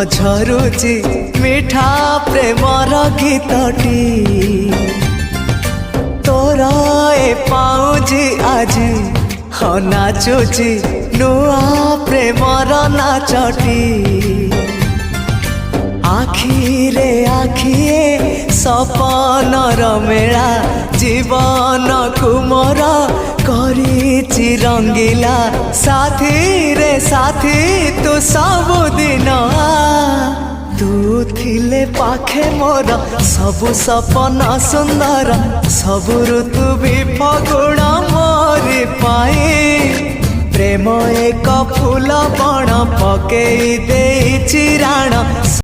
झरुची मिठा प्रेमर गीतटी तोर ए पाउजी आजी नाचुची नुआ प्रेमर नाचटी आखिरे आखिए सपनर मेला जीवन कुमर करिछि रंगीला साथी रे साथी तू सबुदिन तू थिले पाखे मोर सबु सपन सुंदर सबु ऋतु भी फगुण मोरी पाई प्रेम एक फूल बण पकई देछि राण।